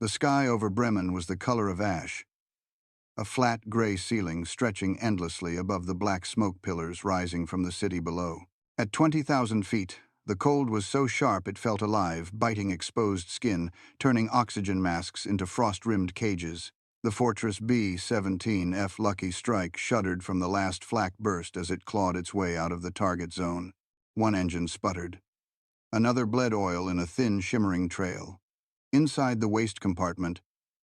The sky over Bremen was the color of ash, a flat gray ceiling stretching endlessly above the black smoke pillars rising from the city below. At 20,000 feet, the cold was so sharp it felt alive, biting exposed skin, turning oxygen masks into frost-rimmed cages. The Fortress B-17F Lucky Strike shuddered from the last flak burst as it clawed its way out of the target zone. One engine sputtered. Another bled oil in a thin, shimmering trail. Inside the waste compartment,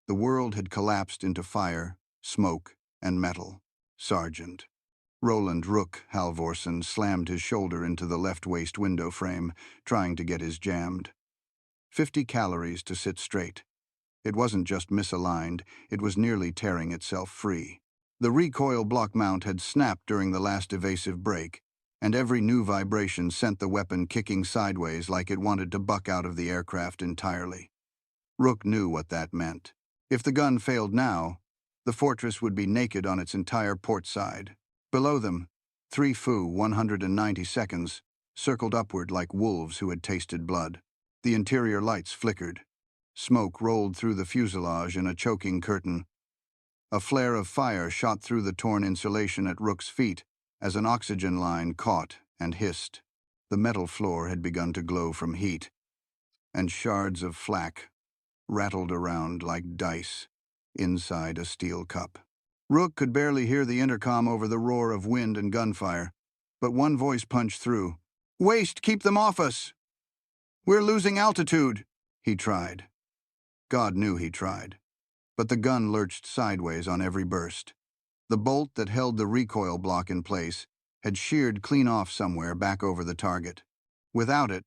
the world had collapsed into fire, smoke, and metal. Sergeant Roland Rook Halvorsen slammed his shoulder into the left waist window frame, trying to get his jammed. 50 calories to sit straight. It wasn't just misaligned, it was nearly tearing itself free. The recoil block mount had snapped during the last evasive break, and every new vibration sent the weapon kicking sideways like it wanted to buck out of the aircraft entirely. Rook knew what that meant. If the gun failed now, the Fortress would be naked on its entire port side. Below them, 3 Fu 190 seconds circled upward like wolves who had tasted blood. The interior lights flickered. Smoke rolled through the fuselage in a choking curtain. A flare of fire shot through the torn insulation at Rook's feet as an oxygen line caught and hissed. The metal floor had begun to glow from heat, and shards of flak rattled around like dice inside a steel cup. Rook could barely hear the intercom over the roar of wind and gunfire, but one voice punched through. "Waste, keep them off us! We're losing altitude!" He tried. God knew he tried. But the gun lurched sideways on every burst. The bolt that held the recoil block in place had sheared clean off somewhere back over the target. Without it,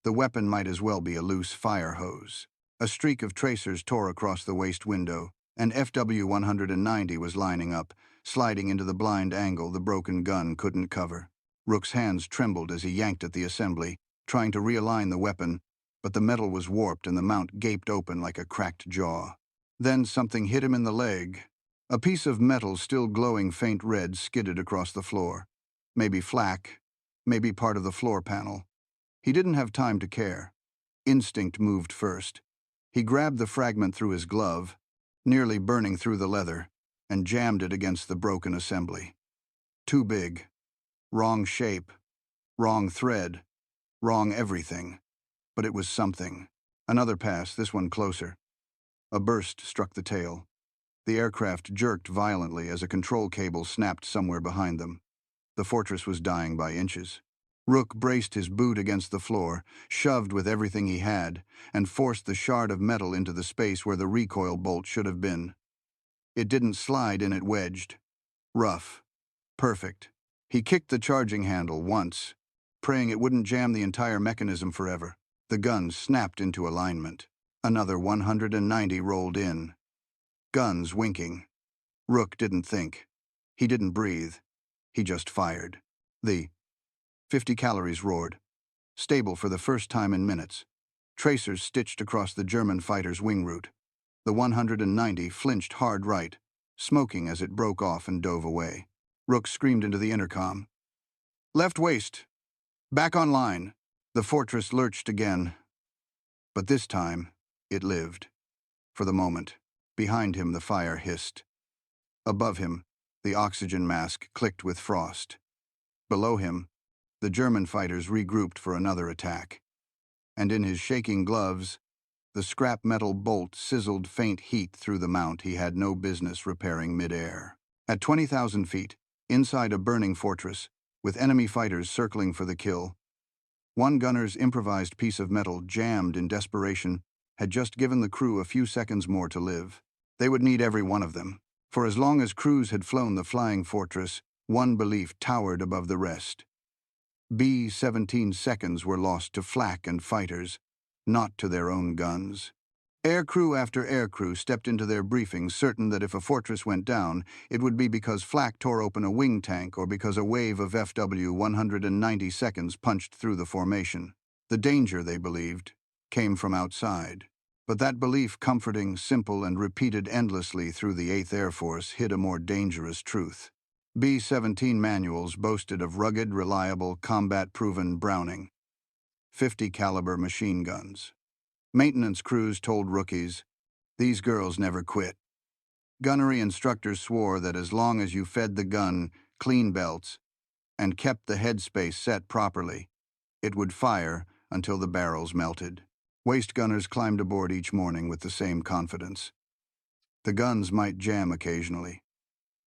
the weapon might as well be a loose fire hose. A streak of tracers tore across the waist window, and FW-190 was lining up, sliding into the blind angle the broken gun couldn't cover. Rook's hands trembled as he yanked at the assembly, trying to realign the weapon, but the metal was warped and the mount gaped open like a cracked jaw. Then something hit him in the leg. A piece of metal still glowing faint red skidded across the floor. Maybe flak, maybe part of the floor panel. He didn't have time to care. Instinct moved first. He grabbed the fragment through his glove, nearly burning through the leather, and jammed it against the broken assembly. Too big. Wrong shape. Wrong thread. Wrong everything. But it was something. Another pass, this one closer. A burst struck the tail. The aircraft jerked violently as a control cable snapped somewhere behind them. The Fortress was dying by inches. Rook braced his boot against the floor, shoved with everything he had, and forced the shard of metal into the space where the recoil bolt should have been. It didn't slide in, it wedged. Rough. Perfect. He kicked the charging handle once, praying it wouldn't jam the entire mechanism forever. The gun snapped into alignment. Another 190 rolled in. Guns winking. Rook didn't think. He didn't breathe. He just fired. The 50 calories roared. Stable for the first time in minutes. Tracers stitched across the German fighter's wing route. The 190 flinched hard right, smoking as it broke off and dove away. Rook screamed into the intercom. "Left waist! Back online!" The Fortress lurched again. But this time, it lived. For the moment, behind him the fire hissed. Above him, the oxygen mask clicked with frost. Below him, the German fighters regrouped for another attack. And in his shaking gloves, the scrap metal bolt sizzled faint heat through the mount he had no business repairing midair. At 20,000 feet, inside a burning fortress, with enemy fighters circling for the kill, one gunner's improvised piece of metal, jammed in desperation, had just given the crew a few seconds more to live. They would need every one of them. For as long as crews had flown the flying fortress, one belief towered above the rest. B-17 seconds were lost to flak and fighters, not to their own guns. Aircrew after aircrew stepped into their briefings certain that if a fortress went down, it would be because flak tore open a wing tank or because a wave of FW-190 seconds punched through the formation. The danger, they believed, came from outside. But that belief, comforting, simple, and repeated endlessly through the 8th Air Force, hid a more dangerous truth. B-17 manuals boasted of rugged, reliable, combat-proven Browning, 50 caliber machine guns. Maintenance crews told rookies, These girls never quit. Gunnery instructors swore that as long as you fed the gun clean belts and kept the headspace set properly, it would fire until the barrels melted. Waist gunners climbed aboard each morning with the same confidence. The guns might jam occasionally,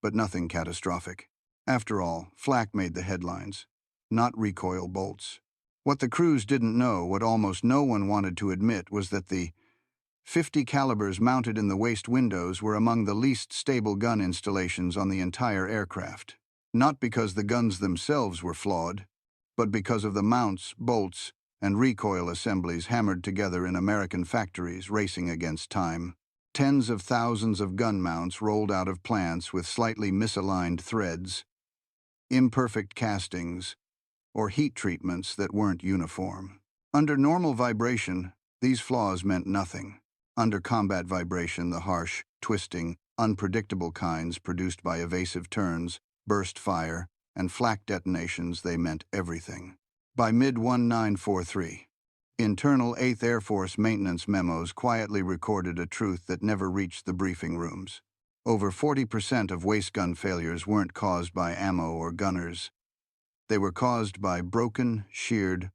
but nothing catastrophic. After all, flak made the headlines, not recoil bolts. What the crews didn't know, what almost no one wanted to admit, was that the 50 calibers mounted in the waist windows were among the least stable gun installations on the entire aircraft. Not because the guns themselves were flawed, but because of the mounts, bolts, and recoil assemblies hammered together in American factories racing against time. Tens of thousands of gun mounts rolled out of plants with slightly misaligned threads, imperfect castings, or heat treatments that weren't uniform. Under normal vibration, these flaws meant nothing. Under combat vibration, the harsh, twisting, unpredictable kinds produced by evasive turns, burst fire, and flak detonations, they meant everything. By mid-1943, internal 8th Air Force maintenance memos quietly recorded a truth that never reached the briefing rooms. Over 40% of waist gun failures weren't caused by ammo or gunners. They were caused by broken, sheared,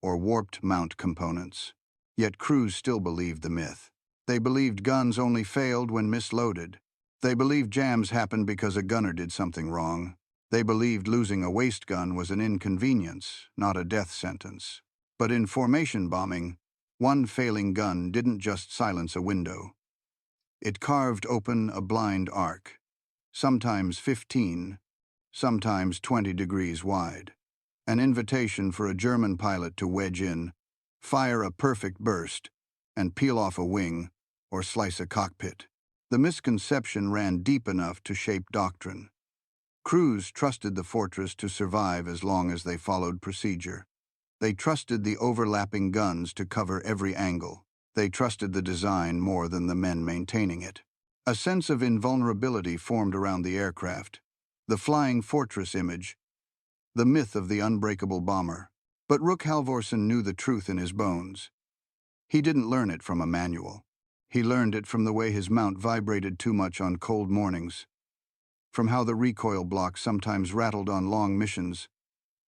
or warped mount components. Yet crews still believed the myth. They believed guns only failed when misloaded. They believed jams happened because a gunner did something wrong. They believed losing a waist gun was an inconvenience, not a death sentence. But in formation bombing, one failing gun didn't just silence a window. It carved open a blind arc, sometimes 15, sometimes 20 degrees wide. An invitation for a German pilot to wedge in, fire a perfect burst, and peel off a wing or slice a cockpit. The misconception ran deep enough to shape doctrine. Crews trusted the fortress to survive as long as they followed procedure. They trusted the overlapping guns to cover every angle. They trusted the design more than the men maintaining it. A sense of invulnerability formed around the aircraft. The flying fortress image, the myth of the unbreakable bomber. But Rook Halvorsen knew the truth in his bones. He didn't learn it from a manual. He learned it from the way his mount vibrated too much on cold mornings, from how the recoil block sometimes rattled on long missions,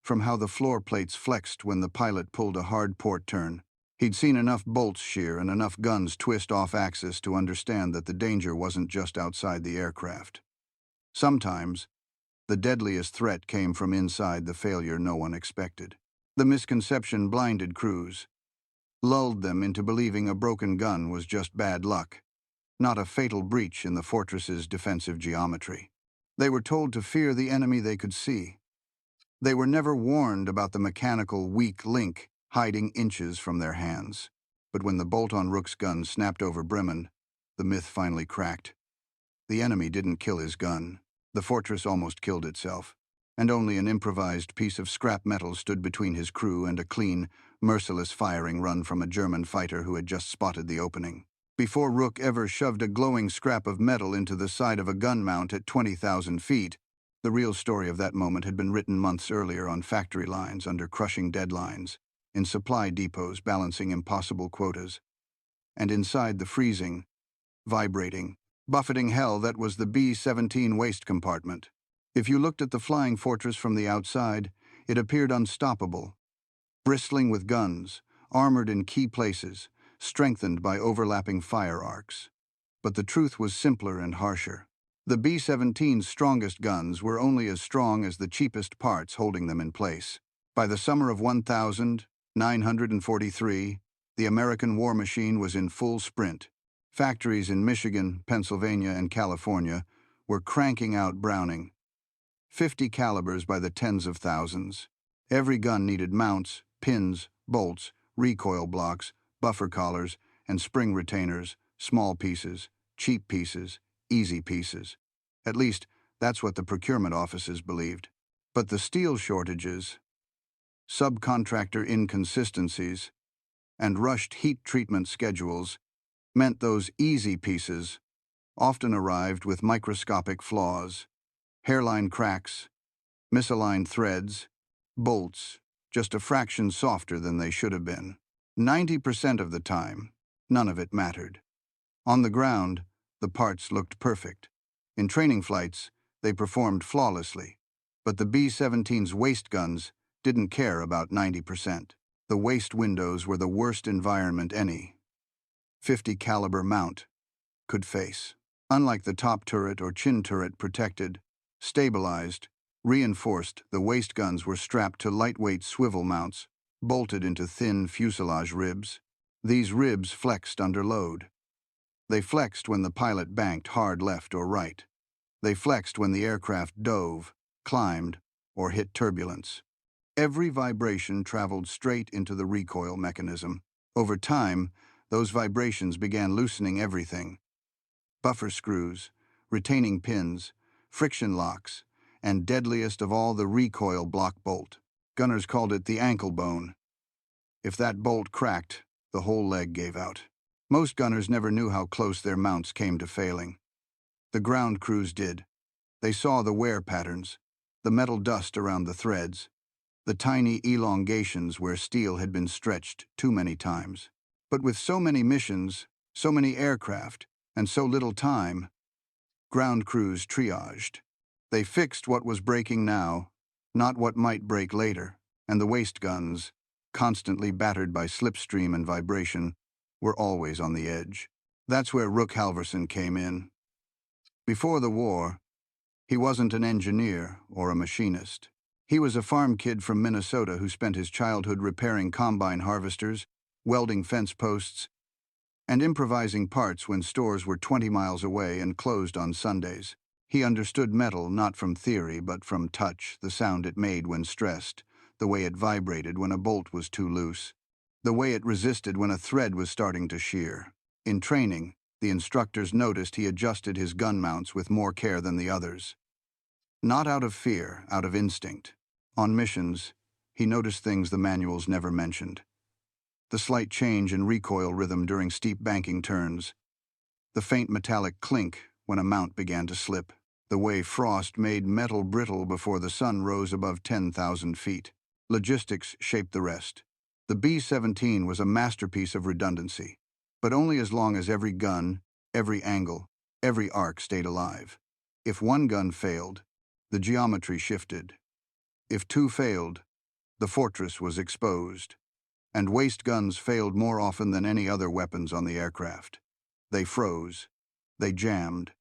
from how the floor plates flexed when the pilot pulled a hard port turn. He'd seen enough bolts shear and enough guns twist off axis to understand that the danger wasn't just outside the aircraft. Sometimes, the deadliest threat came from inside the failure no one expected. The misconception blinded crews, lulled them into believing a broken gun was just bad luck, not a fatal breach in the fortress's defensive geometry. They were told to fear the enemy they could see. They were never warned about the mechanical weak link hiding inches from their hands. But when the bolt on Rook's gun snapped over Bremen, the myth finally cracked. The enemy didn't kill his gun. The fortress almost killed itself, and only an improvised piece of scrap metal stood between his crew and a clean, merciless firing run from a German fighter who had just spotted the opening. Before Rook ever shoved a glowing scrap of metal into the side of a gun mount at 20,000 feet, the real story of that moment had been written months earlier on factory lines under crushing deadlines, in supply depots balancing impossible quotas, and inside the freezing, vibrating, buffeting hell that was the B-17 waste compartment. If you looked at the flying fortress from the outside, it appeared unstoppable, bristling with guns, armored in key places, strengthened by overlapping fire arcs. But the truth was simpler and harsher. The B-17's strongest guns were only as strong as the cheapest parts holding them in place. By the summer of 1943, the American war machine was in full sprint. Factories in Michigan, Pennsylvania, and California were cranking out Browning, 50 calibers by the tens of thousands. Every gun needed mounts, pins, bolts, recoil blocks, buffer collars, and spring retainers, small pieces, cheap pieces, easy pieces. At least, that's what the procurement offices believed. But the steel shortages, subcontractor inconsistencies, and rushed heat treatment schedules meant those easy pieces often arrived with microscopic flaws, hairline cracks, misaligned threads, bolts, just a fraction softer than they should have been. 90% of the time, none of it mattered. On the ground, the parts looked perfect. In training flights, they performed flawlessly. But the B-17's waist guns didn't care about 90%. The waist windows were the worst environment any .50 caliber mount could face. Unlike the top turret or chin turret protected, stabilized, reinforced, the waist guns were strapped to lightweight swivel mounts, bolted into thin fuselage ribs. These ribs flexed under load. They flexed when the pilot banked hard left or right. They flexed when the aircraft dove, climbed, or hit turbulence. Every vibration traveled straight into the recoil mechanism. Over time, those vibrations began loosening everything: buffer screws, retaining pins, friction locks, and deadliest of all, the recoil block bolt. Gunners called it the ankle bone. If that bolt cracked, the whole leg gave out. Most gunners never knew how close their mounts came to failing. The ground crews did. They saw the wear patterns, the metal dust around the threads, the tiny elongations where steel had been stretched too many times. But with so many missions, so many aircraft, and so little time, ground crews triaged. They fixed what was breaking now, not what might break later, and the waist guns, constantly battered by slipstream and vibration, were always on the edge. That's where Rook Halverson came in. Before the war, he wasn't an engineer or a machinist. He was a farm kid from Minnesota who spent his childhood repairing combine harvesters, welding fence posts, and improvising parts when stores were 20 miles away and closed on Sundays. He understood metal not from theory but from touch, the sound it made when stressed, the way it vibrated when a bolt was too loose, the way it resisted when a thread was starting to shear. In training, the instructors noticed he adjusted his gun mounts with more care than the others. Not out of fear, out of instinct. On missions, he noticed things the manuals never mentioned: the slight change in recoil rhythm during steep banking turns, the faint metallic clink when a mount began to slip, the way frost made metal brittle before the sun rose above 10,000 feet. Logistics shaped the rest. The B-17 was a masterpiece of redundancy, but only as long as every gun, every angle, every arc stayed alive. If one gun failed, the geometry shifted. If two failed, the fortress was exposed. And waist guns failed more often than any other weapons on the aircraft. They froze, they jammed,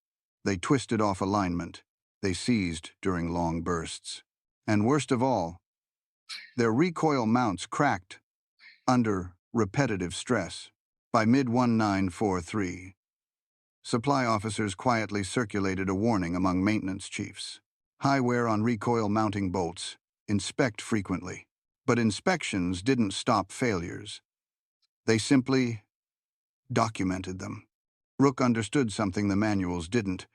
they twisted off alignment, they seized during long bursts. And worst of all, their recoil mounts cracked under repetitive stress. By mid-1943, supply officers quietly circulated a warning among maintenance chiefs: high wear on recoil mounting bolts, inspect frequently. But inspections didn't stop failures. They simply documented them. Rook understood something the manuals didn't.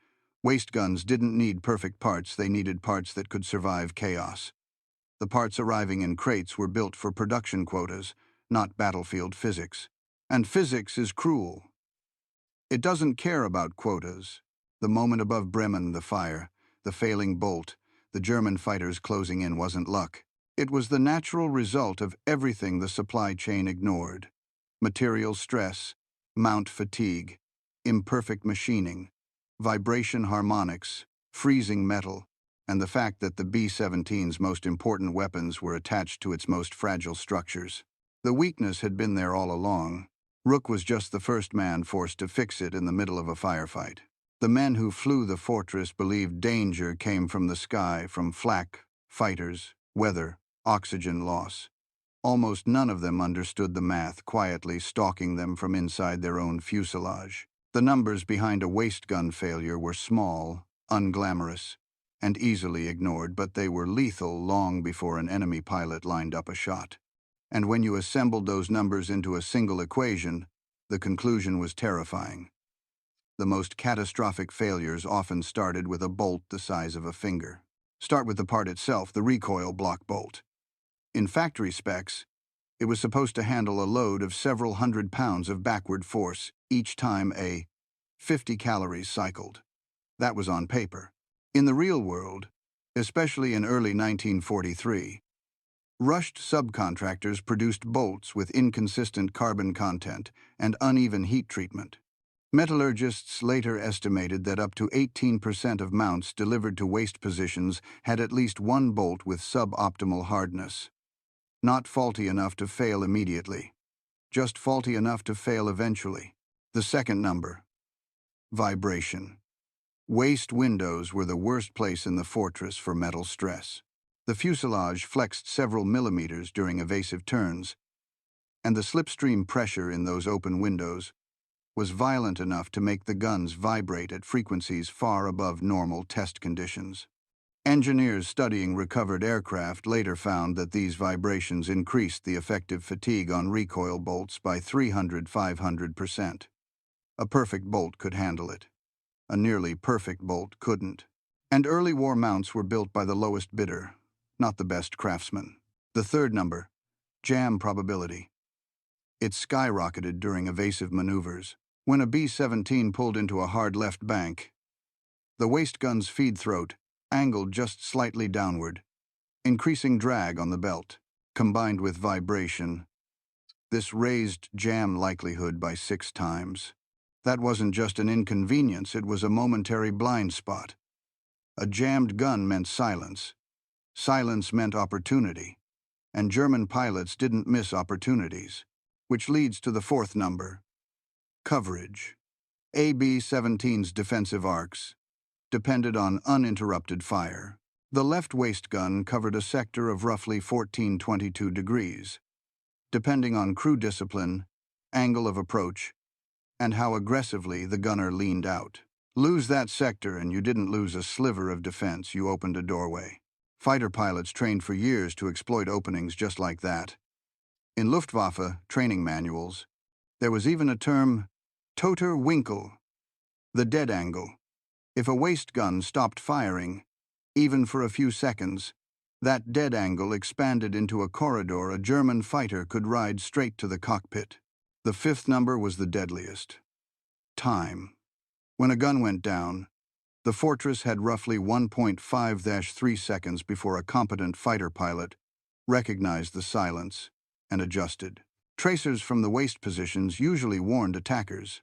Waist guns didn't need perfect parts, they needed parts that could survive chaos. The parts arriving in crates were built for production quotas, not battlefield physics. And physics is cruel. It doesn't care about quotas. The moment above Bremen, the fire, the failing bolt, the German fighters closing in wasn't luck. It was the natural result of everything the supply chain ignored: material stress, mount fatigue, imperfect machining, vibration harmonics, freezing metal, and the fact that the B-17's most important weapons were attached to its most fragile structures. The weakness had been there all along. Rook was just the first man forced to fix it in the middle of a firefight. The men who flew the fortress believed danger came from the sky, from flak, fighters, weather, oxygen loss. Almost none of them understood the math, quietly stalking them from inside their own fuselage. The numbers behind a waist gun failure were small, unglamorous, and easily ignored, but they were lethal long before an enemy pilot lined up a shot. And when you assembled those numbers into a single equation, the conclusion was terrifying. The most catastrophic failures often started with a bolt the size of a finger. Start with the part itself, the recoil block bolt. In factory specs, it was supposed to handle a load of several hundred pounds of backward force each time a 50 calories cycled. That was on paper. In the real world, especially in early 1943, rushed subcontractors produced bolts with inconsistent carbon content and uneven heat treatment. Metallurgists later estimated that up to 18% of mounts delivered to waste positions had at least one bolt with suboptimal hardness. Not faulty enough to fail immediately, just faulty enough to fail eventually. The second number: vibration. Waste windows were the worst place in the fortress for metal stress. The fuselage flexed several millimeters during evasive turns, and the slipstream pressure in those open windows was violent enough to make the guns vibrate at frequencies far above normal test conditions. Engineers studying recovered aircraft later found that these vibrations increased the effective fatigue on recoil bolts by 300–500%. A perfect bolt could handle it. A nearly perfect bolt couldn't. And early war mounts were built by the lowest bidder, not the best craftsman. The third number: jam probability. It skyrocketed during evasive maneuvers. When a B-17 pulled into a hard left bank, the waist gun's feed throat angled just slightly downward, increasing drag on the belt. Combined with vibration, this raised jam likelihood by 6 times. That wasn't just an inconvenience, it was a momentary blind spot. A jammed gun meant silence. Silence meant opportunity. And German pilots didn't miss opportunities. Which leads to the fourth number: coverage. AB-17's defensive arcs depended on uninterrupted fire. The left waist gun covered a sector of roughly 14–22 degrees, depending on crew discipline, angle of approach, and how aggressively the gunner leaned out. Lose that sector and you didn't lose a sliver of defense, you opened a doorway. Fighter pilots trained for years to exploit openings just like that. In Luftwaffe training manuals, there was even a term, toter Winkel, the dead angle. If a waist gun stopped firing, even for a few seconds, that dead angle expanded into a corridor a German fighter could ride straight to the cockpit. The fifth number was the deadliest: time. When a gun went down, the fortress had roughly 1.5–3 seconds before a competent fighter pilot recognized the silence and adjusted. Tracers from the waist positions usually warned attackers.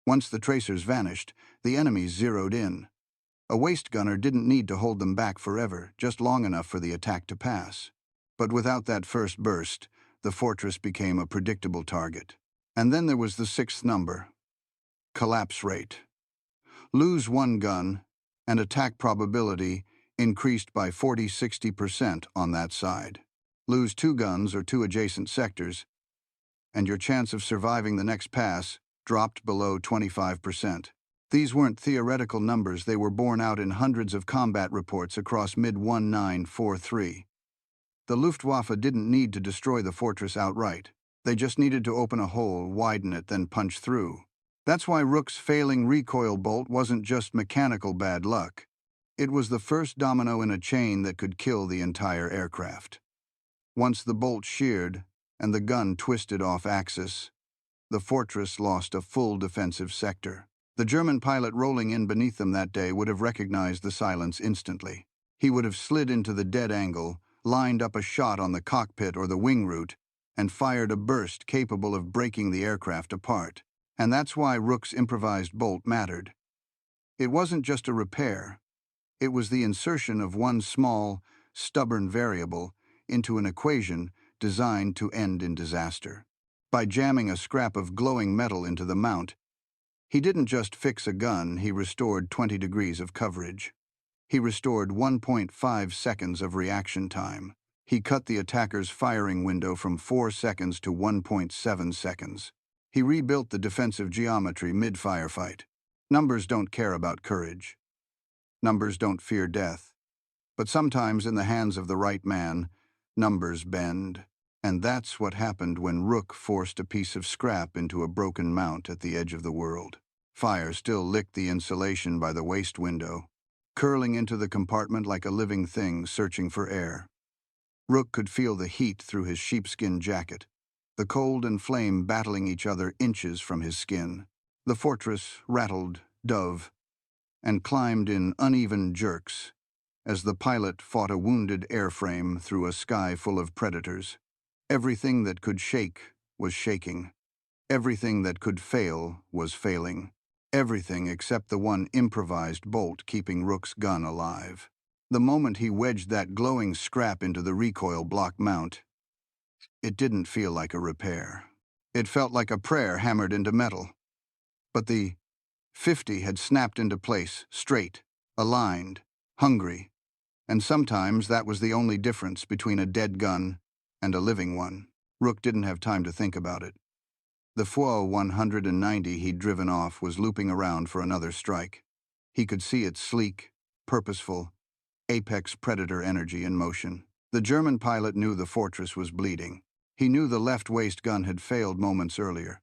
Once the tracers vanished, the enemies zeroed in. A waist gunner didn't need to hold them back forever, just long enough for the attack to pass. But without that first burst, the fortress became a predictable target. And then there was the sixth number: collapse rate. Lose one gun, and attack probability increased by 40–60% on that side. Lose 2 guns or 2 adjacent sectors, and your chance of surviving the next pass dropped below 25%. These weren't theoretical numbers, they were borne out in hundreds of combat reports across mid-1943. The Luftwaffe didn't need to destroy the fortress outright. They just needed to open a hole, widen it, then punch through. That's why Rook's failing recoil bolt wasn't just mechanical bad luck. It was the first domino in a chain that could kill the entire aircraft. Once the bolt sheared and the gun twisted off axis, the fortress lost a full defensive sector. The German pilot rolling in beneath them that day would have recognized the silence instantly. He would have slid into the dead angle, lined up a shot on the cockpit or the wing root, and fired a burst capable of breaking the aircraft apart. And that's why Rook's improvised bolt mattered. It wasn't just a repair. It was the insertion of one small, stubborn variable into an equation designed to end in disaster. By jamming a scrap of glowing metal into the mount, he didn't just fix a gun, he restored 20 degrees of coverage. He restored 1.5 seconds of reaction time. He cut the attacker's firing window from 4 seconds to 1.7 seconds. He rebuilt the defensive geometry mid-firefight. Numbers don't care about courage. Numbers don't fear death. But sometimes in the hands of the right man, numbers bend. And that's what happened when Rook forced a piece of scrap into a broken mount at the edge of the world. Fire still licked the insulation by the waist window, curling into the compartment like a living thing searching for air. Rook could feel the heat through his sheepskin jacket, the cold and flame battling each other inches from his skin. The fortress rattled, dove, and climbed in uneven jerks as the pilot fought a wounded airframe through a sky full of predators. Everything that could shake was shaking. Everything that could fail was failing. Everything except the one improvised bolt keeping Rook's gun alive. The moment he wedged that glowing scrap into the recoil block mount, it didn't feel like a repair. It felt like a prayer hammered into metal. But the 50 had snapped into place, straight, aligned, hungry, and sometimes that was the only difference between a dead gun and a living one. Rook didn't have time to think about it. The FWO 190 he'd driven off was looping around for another strike. He could see its sleek, purposeful, apex predator energy in motion. The German pilot knew the fortress was bleeding. He knew the left waist gun had failed moments earlier,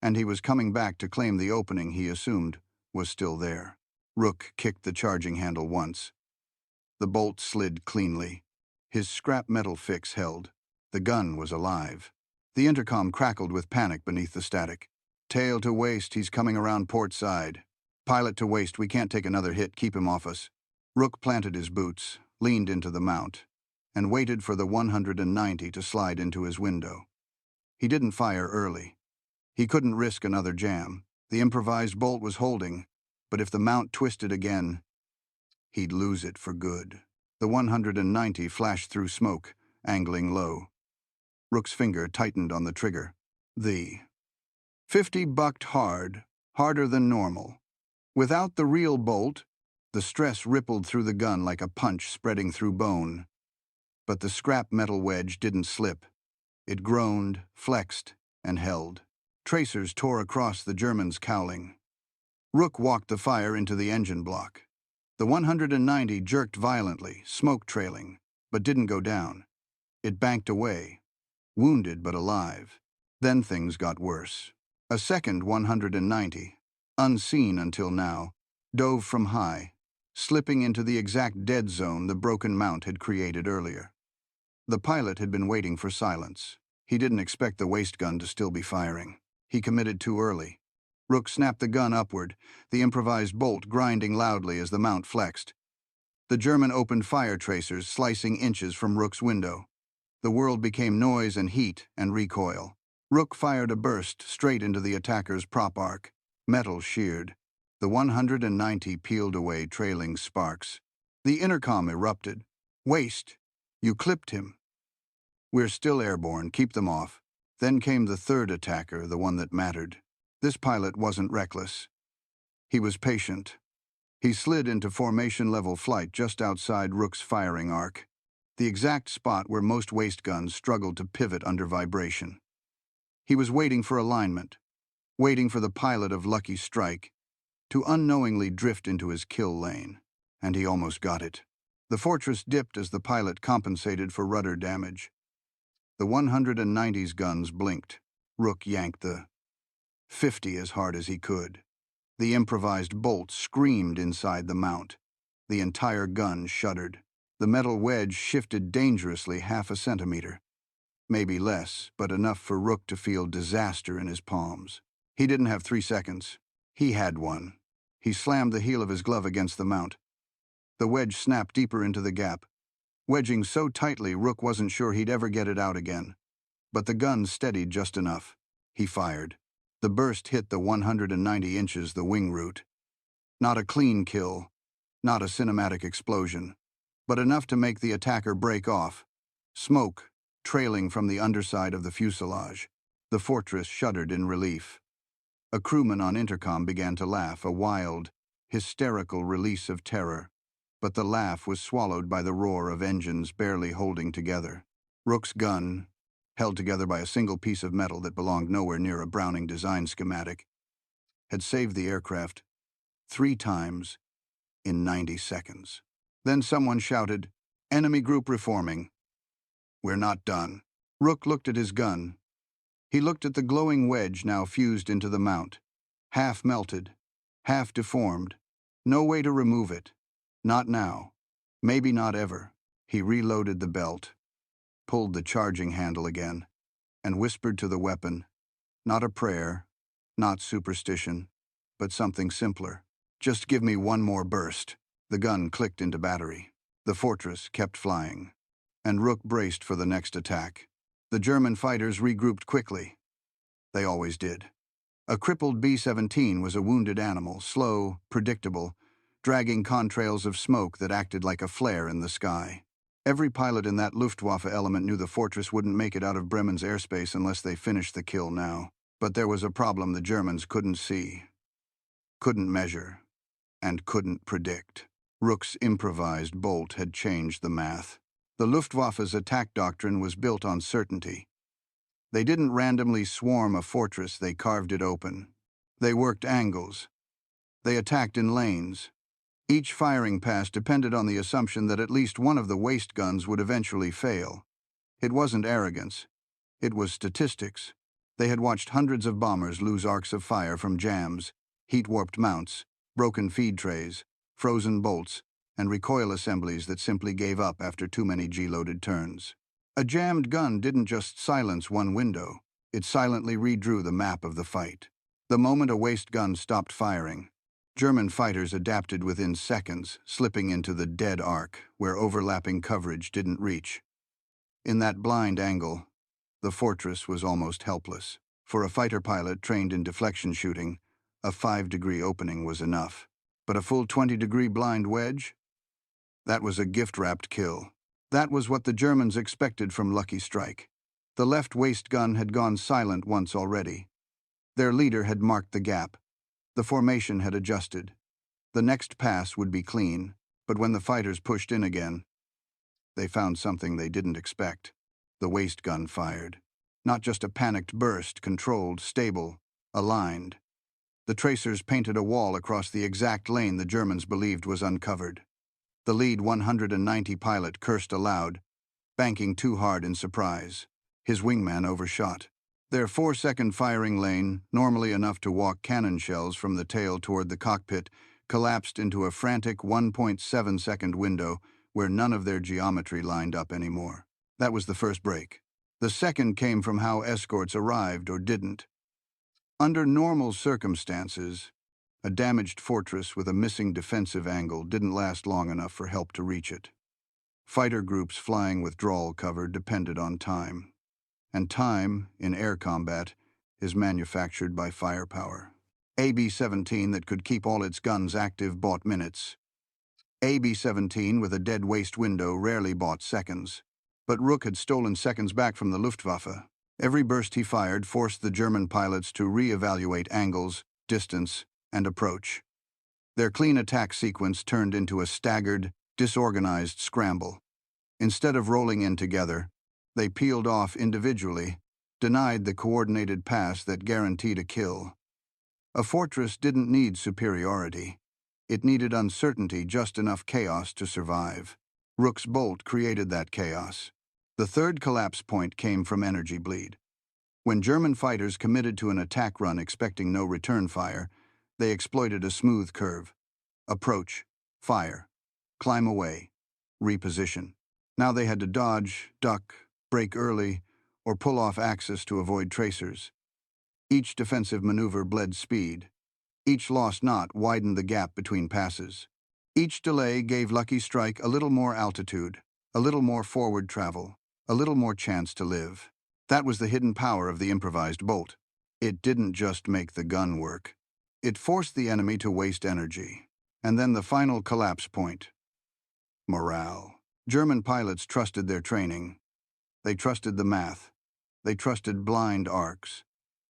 and he was coming back to claim the opening he assumed was still there. Rook kicked the charging handle once. The bolt slid cleanly. His scrap metal fix held. The gun was alive. The intercom crackled with panic beneath the static. Tail to waist, he's coming around port side. Pilot to waist, we can't take another hit, keep him off us. Rook planted his boots, leaned into the mount, and waited for the 190 to slide into his window. He didn't fire early. He couldn't risk another jam. The improvised bolt was holding, but if the mount twisted again, he'd lose it for good. The 190 flashed through smoke, angling low. Rook's finger tightened on the trigger. The 50 bucked hard, harder than normal. Without the real bolt, the stress rippled through the gun like a punch spreading through bone. But the scrap metal wedge didn't slip. It groaned, flexed, and held. Tracers tore across the German's cowling. Rook walked the fire into the engine block. The 190 jerked violently, smoke trailing, but didn't go down. It banked away, wounded but alive. Then things got worse. A second 190, unseen until now, dove from high, slipping into the exact dead zone the broken mount had created earlier. The pilot had been waiting for silence. He didn't expect the waist gun to still be firing. He committed too early. Rook snapped the gun upward, the improvised bolt grinding loudly as the mount flexed. The German opened fire tracers, slicing inches from Rook's window. The world became noise and heat and recoil. Rook fired a burst straight into the attacker's prop arc. Metal sheared. The 190 peeled away, trailing sparks. The intercom erupted. "Waist! You clipped him." "We're still airborne, keep them off." Then came the third attacker, the one that mattered. This pilot wasn't reckless. He was patient. He slid into formation-level flight just outside Rook's firing arc, the exact spot where most waist guns struggled to pivot under vibration. He was waiting for alignment, waiting for the pilot of Lucky Strike to unknowingly drift into his kill lane, and he almost got it. The fortress dipped as the pilot compensated for rudder damage. The 190's guns blinked. Rook yanked the 50 as hard as he could. The improvised bolt screamed inside the mount. The entire gun shuddered. The metal wedge shifted dangerously half a centimeter. Maybe less, but enough for Rook to feel disaster in his palms. He didn't have 3 seconds. He had one. He slammed the heel of his glove against the mount. The wedge snapped deeper into the gap. Wedging so tightly, Rook wasn't sure he'd ever get it out again. But the gun steadied just enough. He fired. The burst hit the 190 inches the wing root. Not a clean kill, not a cinematic explosion, but enough to make the attacker break off. Smoke trailing from the underside of the fuselage. The fortress shuddered in relief. A crewman on intercom began to laugh, a wild, hysterical release of terror. But the laugh was swallowed by the roar of engines barely holding together. Rook's gun, held together by a single piece of metal that belonged nowhere near a Browning design schematic, had saved the aircraft 3 times in 90 seconds. Then someone shouted, "Enemy group reforming." "We're not done." Rook looked at his gun. He looked at the glowing wedge now fused into the mount. Half melted, half deformed. No way to remove it. Not now. Maybe not ever. He reloaded the belt, pulled the charging handle again, and whispered to the weapon, not a prayer, not superstition, but something simpler. "Just give me one more burst." The gun clicked into battery. The fortress kept flying, and Rook braced for the next attack. The German fighters regrouped quickly. They always did. A crippled B-17 was a wounded animal, slow, predictable, dragging contrails of smoke that acted like a flare in the sky. Every pilot in that Luftwaffe element knew the fortress wouldn't make it out of Bremen's airspace unless they finished the kill now. But there was a problem the Germans couldn't see, couldn't measure, and couldn't predict. Rook's improvised bolt had changed the math. The Luftwaffe's attack doctrine was built on certainty. They didn't randomly swarm a fortress, they carved it open. They worked angles. They attacked in lanes. Each firing pass depended on the assumption that at least one of the waist guns would eventually fail. It wasn't arrogance. It was statistics. They had watched hundreds of bombers lose arcs of fire from jams, heat-warped mounts, broken feed trays, frozen bolts, and recoil assemblies that simply gave up after too many G-loaded turns. A jammed gun didn't just silence one window, it silently redrew the map of the fight. The moment a waist gun stopped firing, German fighters adapted within seconds, slipping into the dead arc, where overlapping coverage didn't reach. In that blind angle, the fortress was almost helpless. For a fighter pilot trained in deflection shooting, a 5-degree opening was enough. But a full 20-degree blind wedge? That was a gift-wrapped kill. That was what the Germans expected from Lucky Strike. The left waist gun had gone silent once already. Their leader had marked the gap. The formation had adjusted. The next pass would be clean, but when the fighters pushed in again, they found something they didn't expect. The waist gun fired. Not just a panicked burst, controlled, stable, aligned. The tracers painted a wall across the exact lane the Germans believed was uncovered. The lead 190 pilot cursed aloud, banking too hard in surprise. His wingman overshot. Their 4-second firing lane, normally enough to walk cannon shells from the tail toward the cockpit, collapsed into a frantic 1.7-second window where none of their geometry lined up anymore. That was the first break. The second came from how escorts arrived or didn't. Under normal circumstances, a damaged fortress with a missing defensive angle didn't last long enough for help to reach it. Fighter groups flying withdrawal cover depended on time. And time, in air combat, is manufactured by firepower. AB-17 that could keep all its guns active bought minutes. AB-17 with a dead waist window rarely bought seconds. But Rook had stolen seconds back from the Luftwaffe. Every burst he fired forced the German pilots to re-evaluate angles, distance, and approach. Their clean attack sequence turned into a staggered, disorganized scramble. Instead of rolling in together, they peeled off individually, denied the coordinated pass that guaranteed a kill. A fortress didn't need superiority. It needed uncertainty, just enough chaos to survive. Rook's bolt created that chaos. The third collapse point came from energy bleed. When German fighters committed to an attack run expecting no return fire, they exploited a smooth curve. Approach, fire, climb away, reposition. Now they had to dodge, duck, brake early, or pull off axis to avoid tracers. Each defensive maneuver bled speed. Each lost knot widened the gap between passes. Each delay gave Lucky Strike a little more altitude, a little more forward travel, a little more chance to live. That was the hidden power of the improvised bolt. It didn't just make the gun work. It forced the enemy to waste energy. And then the final collapse point. Morale. German pilots trusted their training. They trusted the math. They trusted blind arcs.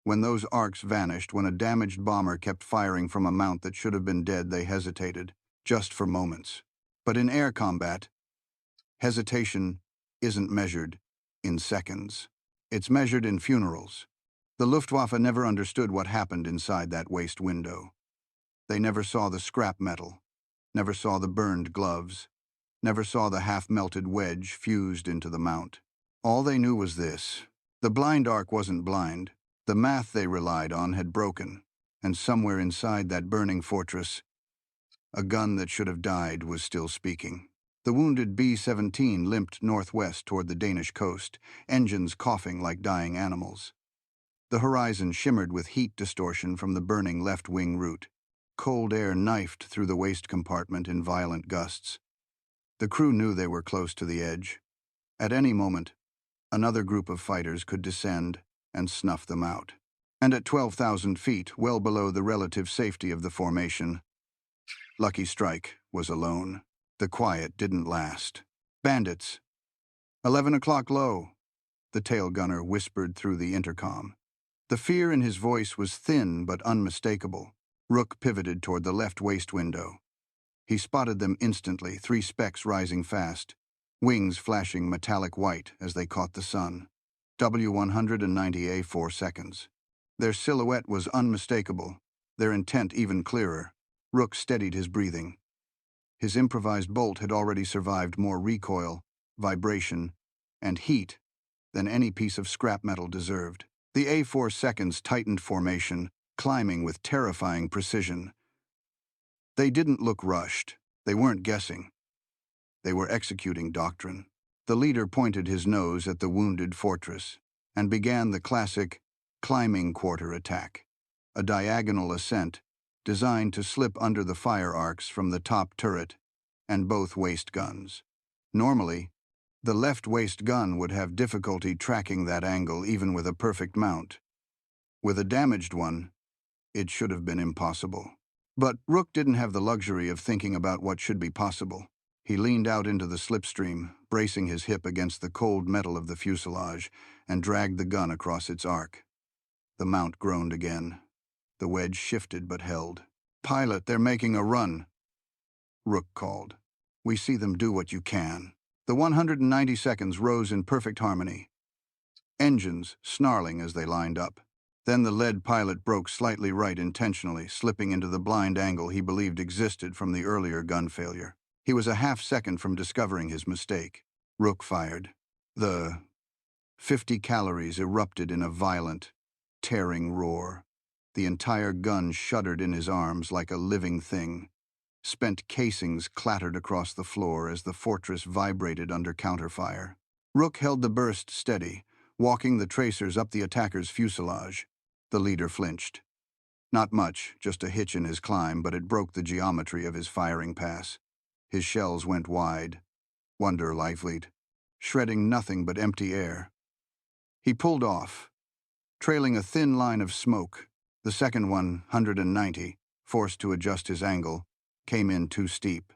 When those arcs vanished, when a damaged bomber kept firing from a mount that should have been dead, they hesitated, just for moments. But in air combat, hesitation isn't measured in seconds. It's measured in funerals. The Luftwaffe never understood what happened inside that waist window. They never saw the scrap metal, never saw the burned gloves, never saw the half-melted wedge fused into the mount. All they knew was this: the blind arc wasn't blind. The math they relied on had broken, and somewhere inside that burning fortress, a gun that should have died was still speaking. The wounded B-17 limped northwest toward the Danish coast, engines coughing like dying animals. The horizon shimmered with heat distortion from the burning left-wing route. Cold air knifed through the waist compartment in violent gusts. The crew knew they were close to the edge. At any moment, another group of fighters could descend and snuff them out. And at 12,000 feet, well below the relative safety of the formation, Lucky Strike was alone. The quiet didn't last. Bandits. 11 o'clock low, the tail gunner whispered through the intercom. The fear in his voice was thin but unmistakable. Rook pivoted toward the left waist window. He spotted them instantly, 3 specks rising fast, wings flashing metallic white as they caught the sun. W-190A 4 seconds. Their silhouette was unmistakable, their intent even clearer. Rook steadied his breathing. His improvised bolt had already survived more recoil, vibration, and heat than any piece of scrap metal deserved. The A4 seconds tightened formation, climbing with terrifying precision. They didn't look rushed. They weren't guessing. They were executing doctrine. The leader pointed his nose at the wounded fortress and began the classic climbing quarter attack, a diagonal ascent designed to slip under the fire arcs from the top turret and both waist guns. Normally, the left waist gun would have difficulty tracking that angle even with a perfect mount. With a damaged one, it should have been impossible. But Rook didn't have the luxury of thinking about what should be possible. He leaned out into the slipstream, bracing his hip against the cold metal of the fuselage, and dragged the gun across its arc. The mount groaned again. The wedge shifted but held. "Pilot, they're making a run," Rook called. "We see them, do what you can." The 190 seconds rose in perfect harmony, engines snarling as they lined up. Then the lead pilot broke slightly right intentionally, slipping into the blind angle he believed existed from the earlier gun failure. He was a half-second from discovering his mistake. Rook fired. The 50 calories erupted in a violent, tearing roar. The entire gun shuddered in his arms like a living thing. Spent casings clattered across the floor as the fortress vibrated under counterfire. Rook held the burst steady, walking the tracers up the attacker's fuselage. The leader flinched. Not much, just a hitch in his climb, but it broke the geometry of his firing pass. His shells went wide, wonder livelied, shredding nothing but empty air. He pulled off, trailing a thin line of smoke. The second 190, forced to adjust his angle, came in too steep.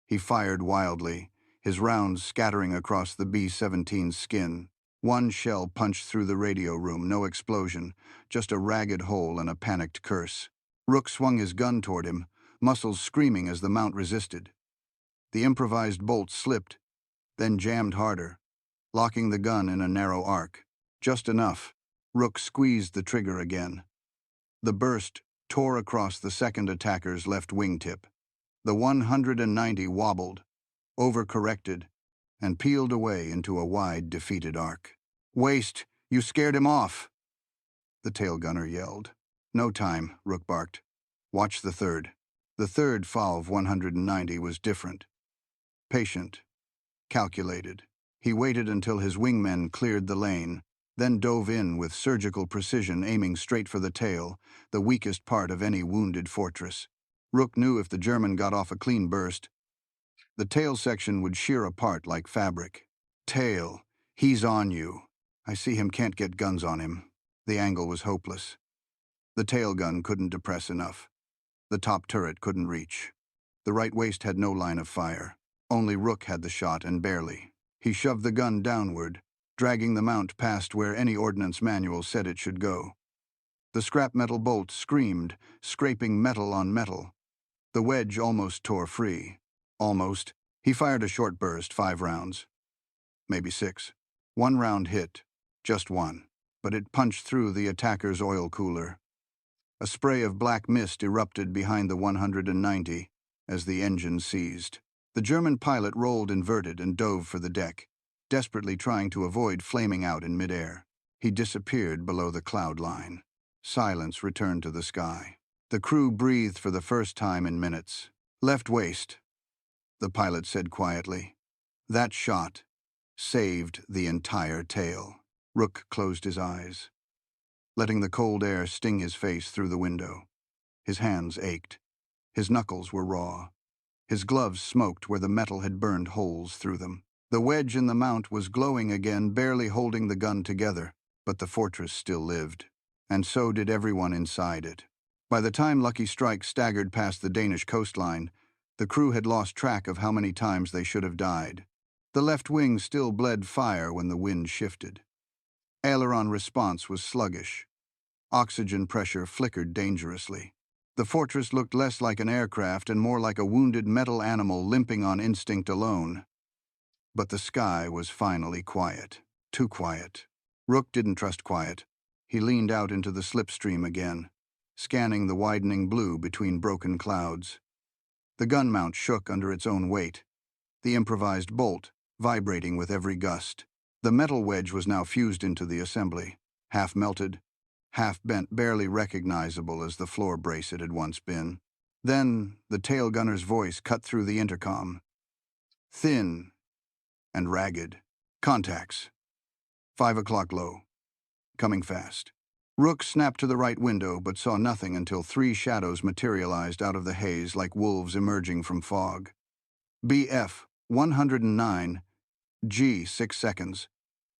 He fired wildly, his rounds scattering across the B-17's skin. One shell punched through the radio room, no explosion, just a ragged hole and a panicked curse. Rook swung his gun toward him, muscles screaming as the mount resisted. The improvised bolt slipped, then jammed harder, locking the gun in a narrow arc. Just enough. Rook squeezed the trigger again. The burst tore across the second attacker's left wingtip. The 190 wobbled, overcorrected, and peeled away into a wide, defeated arc. "Waste, you scared him off," the tail gunner yelled. "No time," Rook barked. "Watch the third." The third FALV 190 was different. Patient, calculated. He waited until his wingmen cleared the lane, then dove in with surgical precision, aiming straight for the tail, the weakest part of any wounded fortress. Rook knew if the German got off a clean burst, the tail section would shear apart like fabric. "Tail, he's on you. I see him, can't get guns on him." The angle was hopeless. The tail gun couldn't depress enough. The top turret couldn't reach. The right waist had no line of fire. Only Rook had the shot, and barely. He shoved the gun downward, dragging the mount past where any ordnance manual said it should go. The scrap metal bolt screamed, scraping metal on metal. The wedge almost tore free. Almost. He fired a short burst, 5 rounds. Maybe 6. One round hit. Just one. But it punched through the attacker's oil cooler. A spray of black mist erupted behind the 190 as the engine seized. The German pilot rolled inverted and dove for the deck, desperately trying to avoid flaming out in midair. He disappeared below the cloud line. Silence returned to the sky. The crew breathed for the first time in minutes. "Left waist," the pilot said quietly. That shot saved the entire tail. Rook closed his eyes, letting the cold air sting his face through the window. His hands ached. His knuckles were raw. His gloves smoked where the metal had burned holes through them. The wedge in the mount was glowing again, barely holding the gun together, but the fortress still lived. and so did everyone inside it. By the time Lucky Strike staggered past the Danish coastline, the crew had lost track of how many times they should have died. The left wing still bled fire when the wind shifted. Aileron response was sluggish. Oxygen pressure flickered dangerously. The fortress looked less like an aircraft and more like a wounded metal animal limping on instinct alone. But the sky was finally quiet. Too quiet. Rook didn't trust quiet. He leaned out into the slipstream again, scanning the widening blue between broken clouds. The gun mount shook under its own weight, the improvised bolt vibrating with every gust. The metal wedge was now fused into the assembly, half melted, half bent, barely recognizable as the floor brace it had once been. Then the tail gunner's voice cut through the intercom. Thin and ragged. Contacts. 5 o'clock low. Coming fast. Rook snapped to the right window but saw nothing until 3 shadows materialized out of the haze like wolves emerging from fog. BF 109, G 6 seconds.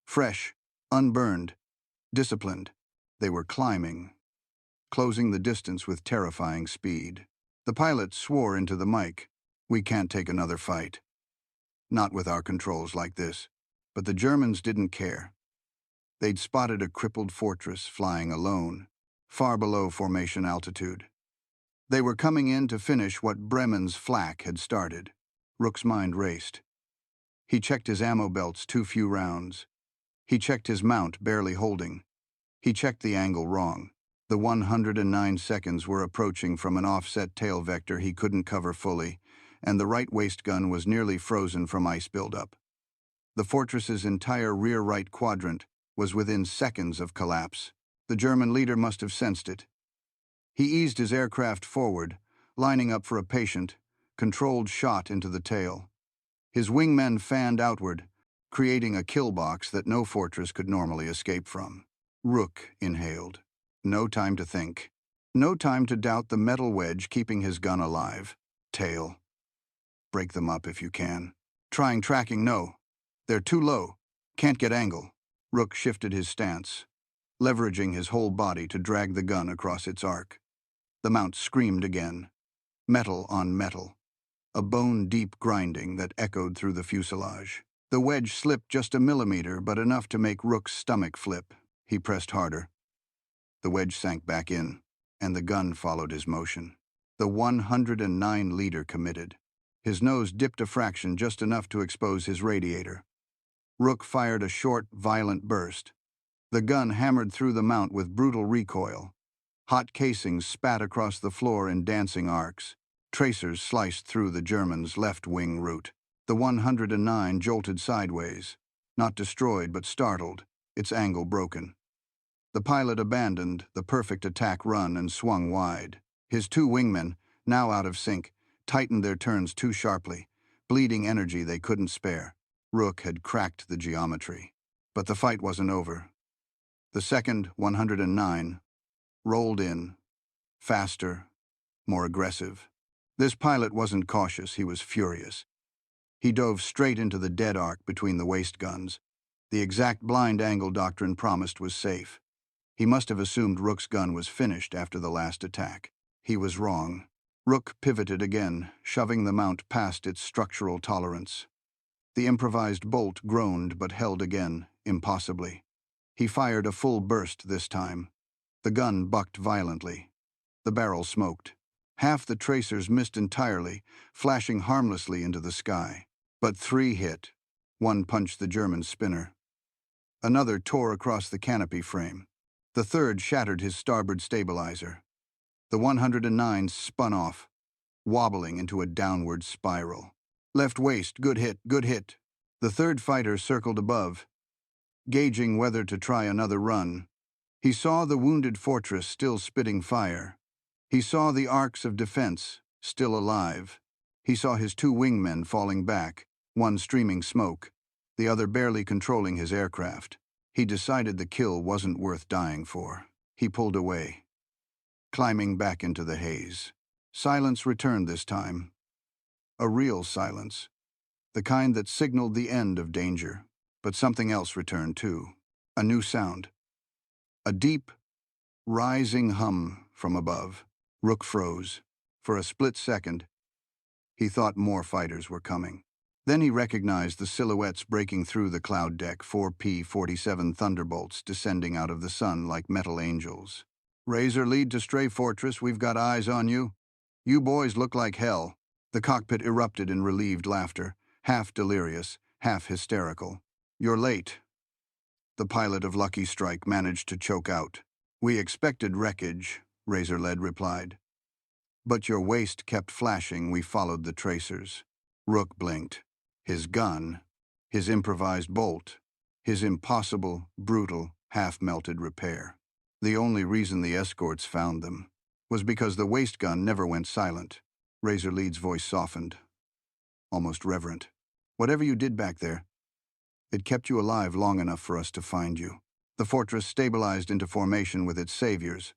Fresh, unburned, disciplined. They were climbing, closing the distance with terrifying speed. The pilot swore into the mic, "We can't take another fight. Not with our controls like this." But the Germans didn't care. They'd spotted a crippled fortress flying alone, far below formation altitude. They were coming in to finish what Bremen's flak had started. Rook's mind raced. He checked his ammo belts, too few rounds. He checked his mount, barely holding. He checked the angle wrong. The 109 seconds were approaching from an offset tail vector he couldn't cover fully, and the right waist gun was nearly frozen from ice buildup. The fortress's entire rear right quadrant was within seconds of collapse. The German leader must have sensed it. He eased his aircraft forward, lining up for a patient, controlled shot into the tail. His wingmen fanned outward, creating a kill box that no fortress could normally escape from. Rook inhaled. No time to think. No time to doubt the metal wedge keeping his gun alive. Tail. Break them up if you can. Trying tracking, no. They're too low. Can't get angle. Rook shifted his stance, leveraging his whole body to drag the gun across its arc. The mount screamed again. Metal on metal. A bone-deep grinding that echoed through the fuselage. The wedge slipped just a millimeter, but enough to make Rook's stomach flip. He pressed harder. The wedge sank back in, and the gun followed his motion. The 109 leader committed. His nose dipped a fraction, just enough to expose his radiator. Rook fired a short, violent burst. The gun hammered through the mount with brutal recoil. Hot casings spat across the floor in dancing arcs. Tracers sliced through the German's left wing root. The 109 jolted sideways, not destroyed but startled, its angle broken. The pilot abandoned the perfect attack run and swung wide. His 2 wingmen, now out of sync, tightened their turns too sharply, bleeding energy they couldn't spare. Rook had cracked the geometry. But the fight wasn't over. The second 109 rolled in, faster, more aggressive. This pilot wasn't cautious, he was furious. He dove straight into the dead arc between the waist guns. The exact blind angle doctrine promised was safe. He must have assumed Rook's gun was finished after the last attack. He was wrong. Rook pivoted again, shoving the mount past its structural tolerance. The improvised bolt groaned but held again, impossibly. He fired a full burst this time. The gun bucked violently. The barrel smoked. Half the tracers missed entirely, flashing harmlessly into the sky. But 3 hit. 1 punched the German spinner. Another tore across the canopy frame. The third shattered his starboard stabilizer. The 109 spun off, wobbling into a downward spiral. Left waist, good hit, good hit. The third fighter circled above, gauging whether to try another run. He saw the wounded fortress still spitting fire. He saw the arcs of defense still alive. He saw his 2 wingmen falling back, one streaming smoke, the other barely controlling his aircraft. He decided the kill wasn't worth dying for. He pulled away, climbing back into the haze. Silence returned this time. A real silence. The kind that signaled the end of danger. But something else returned too. A new sound. A deep, Rising hum from above. Rook froze. For a split second, he thought more fighters were coming. Then he recognized the silhouettes breaking through the cloud deck, 4 P-47 Thunderbolts descending out of the sun like metal angels. "Razor, lead to Stray Fortress, we've got eyes on you. You boys look like hell." The cockpit erupted in relieved laughter, half delirious, half hysterical. "You're late," the pilot of Lucky Strike managed to choke out. "We expected wreckage," Razor-Lead replied. "But your waist kept flashing, we followed the tracers." Rook blinked. His gun, his improvised bolt, his impossible, brutal, half-melted repair. The only reason the escorts found them was because the waist gun never went silent. Razor-Lead's voice softened, almost reverent. "Whatever you did back there, it kept you alive long enough for us to find you." The fortress stabilized into formation with its saviors.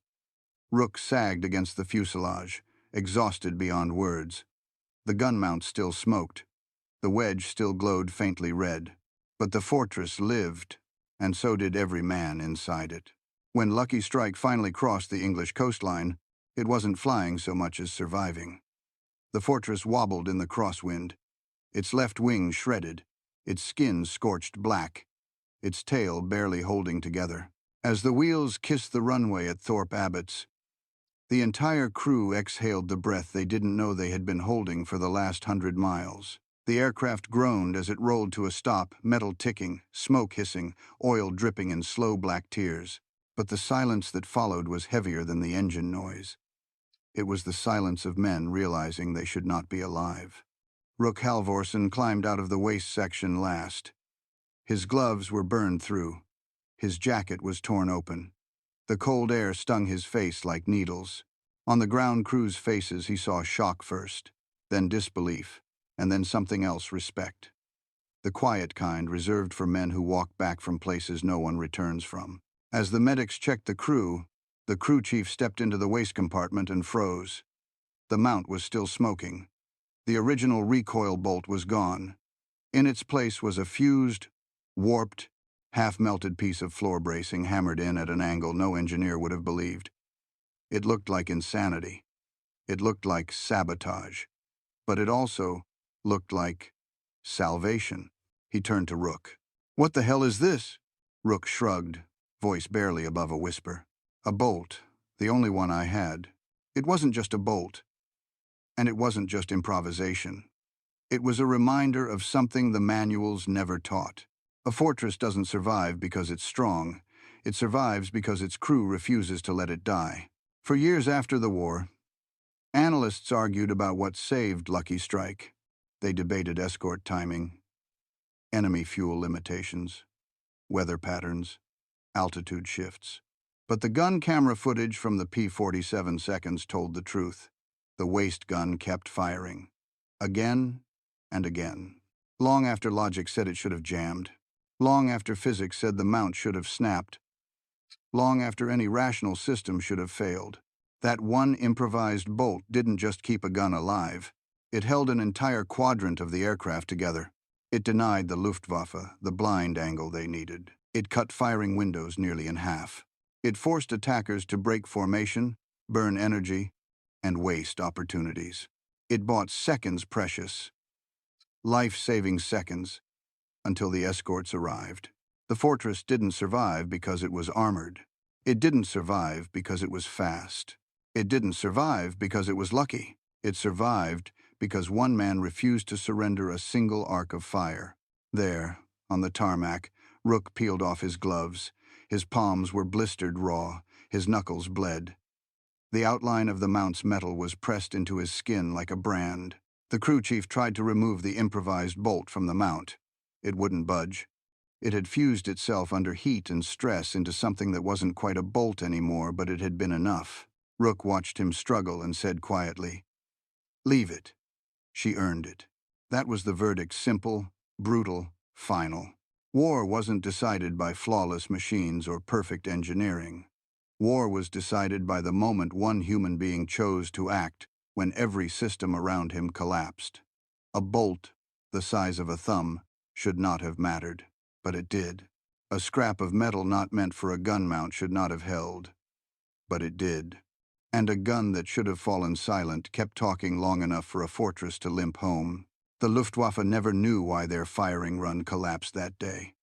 Rook sagged against the fuselage, exhausted beyond words. The gun mount still smoked. The wedge still glowed faintly red. But the fortress lived, and so did every man inside it. When Lucky Strike finally crossed the English coastline, it wasn't flying so much as surviving. The fortress wobbled in the crosswind, its left wing shredded, its skin scorched black, its tail barely holding together. As the wheels kissed the runway at Thorpe Abbott's, the entire crew exhaled the breath they didn't know they had been holding for the last 100 miles. The aircraft groaned as it rolled to a stop, metal ticking, smoke hissing, oil dripping in slow black tears. But the silence that followed was heavier than the engine noise. It was the silence of men realizing they should not be alive. Rook Halvorsen climbed out of the waist section last. His gloves were burned through. His jacket was torn open. The cold air stung his face like needles. On the ground crew's faces he saw shock first, then disbelief, and then something else, respect. The quiet kind reserved for men who walk back from places no one returns from. As the medics checked the crew chief stepped into the waist compartment and froze. The mount was still smoking. The original recoil bolt was gone. In its place was a fused, warped, half-melted piece of floor bracing hammered in at an angle no engineer would have believed. It looked like insanity. It looked like sabotage. But it also looked like salvation. He turned to Rook. "What the hell is this?" Rook shrugged, voice barely above a whisper. "A bolt, the only one I had. It wasn't just a bolt. And it wasn't just improvisation. It was a reminder of something the manuals never taught. A fortress doesn't survive because it's strong. It survives because its crew refuses to let it die." For years after the war, analysts argued about what saved Lucky Strike. They debated escort timing, enemy fuel limitations, weather patterns, altitude shifts. But the gun camera footage from the P-47 seconds told the truth. The waist gun kept firing. Again and again. Long after logic said it should have jammed. Long after physics said the mount should have snapped. Long after any rational system should have failed. That one improvised bolt didn't just keep a gun alive. It held an entire quadrant of the aircraft together. It denied the Luftwaffe the blind angle they needed. It cut firing windows nearly in half. It forced attackers to break formation, burn energy, and waste opportunities. It bought seconds precious, life-saving seconds, until the escorts arrived. The fortress didn't survive because it was armored. It didn't survive because it was fast. It didn't survive because it was lucky. It survived because one man refused to surrender a single arc of fire. There, on the tarmac, Rook peeled off his gloves. His palms were blistered raw. His knuckles bled. The outline of the mount's metal was pressed into his skin like a brand. The crew chief tried to remove the improvised bolt from the mount. It wouldn't budge. It had fused itself under heat and stress into something that wasn't quite a bolt anymore, but it had been enough. Rook watched him struggle and said quietly, "Leave it." She earned it. That was the verdict, simple, brutal, final. War wasn't decided by flawless machines or perfect engineering. War was decided by the moment one human being chose to act when every system around him collapsed. A bolt, the size of a thumb, should not have mattered, but it did. A scrap of metal not meant for a gun mount should not have held. but it did. And a gun that should have fallen silent kept talking long enough for a fortress to limp home. The Luftwaffe never knew why their firing run collapsed that day.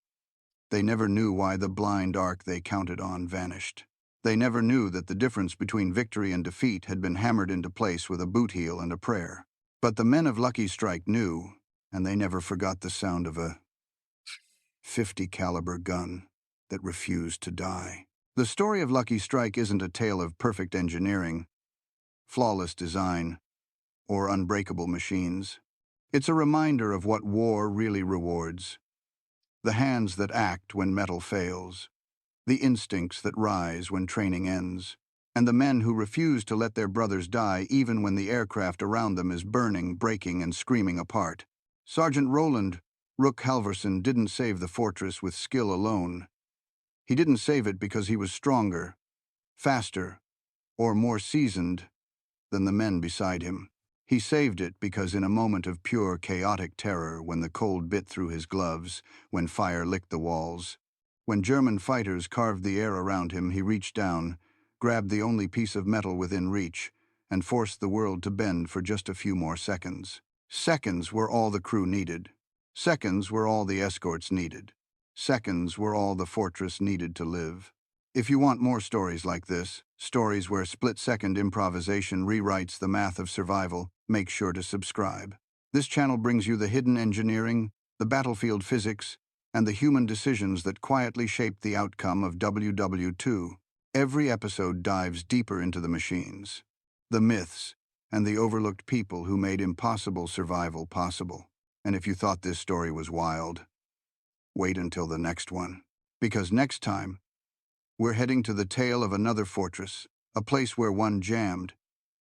They never knew why the blind arc they counted on vanished. They never knew that the difference between victory and defeat had been hammered into place with a boot heel and a prayer. But the men of Lucky Strike knew, and they never forgot the sound of a 50 caliber gun that refused to die. The story of Lucky Strike isn't a tale of perfect engineering, flawless design, or unbreakable machines. It's a reminder of what war really rewards: the hands that act when metal fails, the instincts that rise when training ends, and the men who refuse to let their brothers die even when the aircraft around them is burning, breaking, and screaming apart. Sergeant Roland Rook Halverson didn't save the fortress with skill alone. He didn't save it because he was stronger, faster, or more seasoned than the men beside him. He saved it because in a moment of pure chaotic terror, when the cold bit through his gloves, when fire licked the walls, when German fighters carved the air around him, he reached down, grabbed the only piece of metal within reach, and forced the world to bend for just a few more seconds. Seconds were all the crew needed. Seconds were all the escorts needed. Seconds were all the fortress needed to live. If you want more stories like this, stories where split-second improvisation rewrites the math of survival, make sure to subscribe. This channel brings you the hidden engineering, the battlefield physics, and the human decisions that quietly shaped the outcome of WW2. Every episode dives deeper into the machines, the myths, and the overlooked people who made impossible survival possible. And if you thought this story was wild, wait until the next one. Because next time, we're heading to the tale of another fortress, a place where one jammed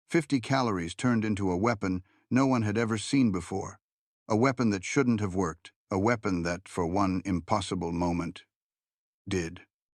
50 calories turned into a weapon no one had ever seen before, a weapon that shouldn't have worked, a weapon that, for one impossible moment, did.